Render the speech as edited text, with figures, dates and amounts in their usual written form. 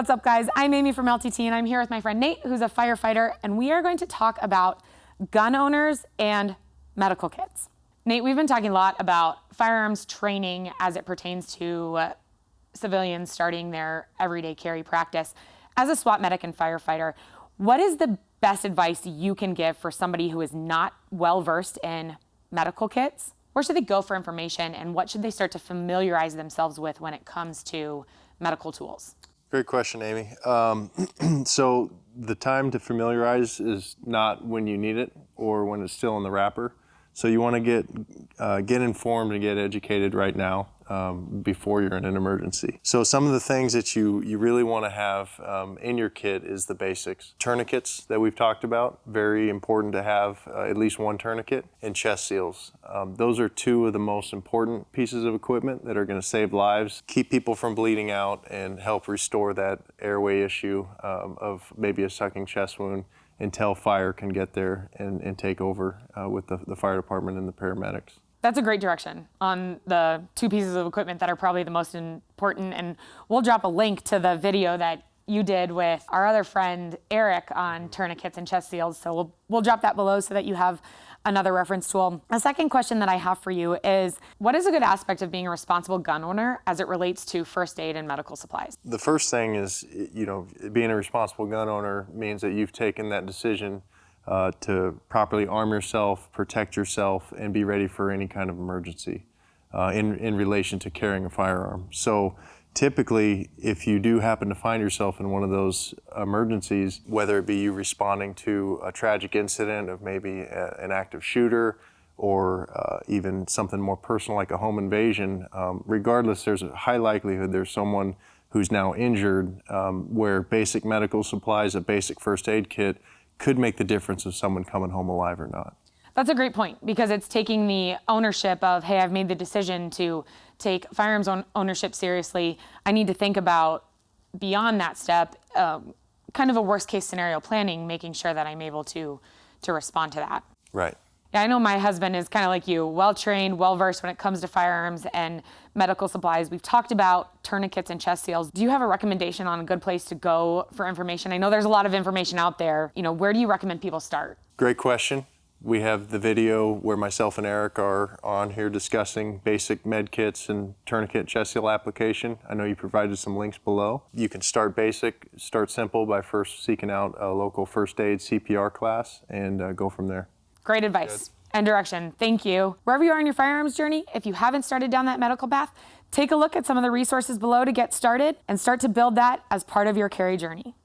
What's up, guys? I'm Amy from LTT, and I'm here with my friend Nate, who's a firefighter, and we are going to talk about gun owners and medical kits. Nate, we've been talking a lot about firearms training as it pertains to civilians starting their everyday carry practice. As a SWAT medic and firefighter, what is the best advice you can give for somebody who is not well-versed in medical kits? Where should they go for information, and what should they start to familiarize themselves with when it comes to medical tools? Great question, Amy. So the time to familiarize is not when you need it or when it's still in the wrapper. So you want to get informed and get educated right now before you're in an emergency. So some of the things that you really want to have in your kit is the basics. Tourniquets that we've talked about, very important to have at least one tourniquet, and chest seals. Those are two of the most important pieces of equipment that are going to save lives, keep people from bleeding out, and help restore that airway issue of maybe a sucking chest wound until fire can get there and take over with the fire department and the paramedics. That's a great direction on the two pieces of equipment that are probably the most important. And we'll drop a link to the video that you did with our other friend, Eric, on tourniquets and chest seals. So we'll drop that below so that you have another reference tool. A second question that I have for you is, what is a good aspect of being a responsible gun owner as it relates to first aid and medical supplies? The first thing is, being a responsible gun owner means that you've taken that decision to properly arm yourself, protect yourself, and be ready for any kind of emergency in relation to carrying a firearm. So typically, if you do happen to find yourself in one of those emergencies, whether it be you responding to a tragic incident of maybe an active shooter or even something more personal like a home invasion, regardless, there's a high likelihood there's someone who's now injured where basic medical supplies, a basic first aid kit, could make the difference of someone coming home alive or not. That's a great point, because it's taking the ownership of, hey, I've made the decision to take firearms ownership seriously. I need to think about beyond that step, kind of a worst case scenario planning, making sure that I'm able to respond to that. Right. Yeah, I know my husband is kind of like you, well-trained, well-versed when it comes to firearms and medical supplies. We've talked about tourniquets and chest seals. Do you have a recommendation on a good place to go for information? I know there's a lot of information out there. Where do you recommend people start? Great question. We have the video where myself and Eric are on here discussing basic med kits and tourniquet chest seal application. I know you provided some links below. You can start basic, start simple by first seeking out a local first aid CPR class and go from there. Great advice and direction. Thank you. Wherever you are in your firearms journey, if you haven't started down that medical path, take a look at some of the resources below to get started and start to build that as part of your carry journey.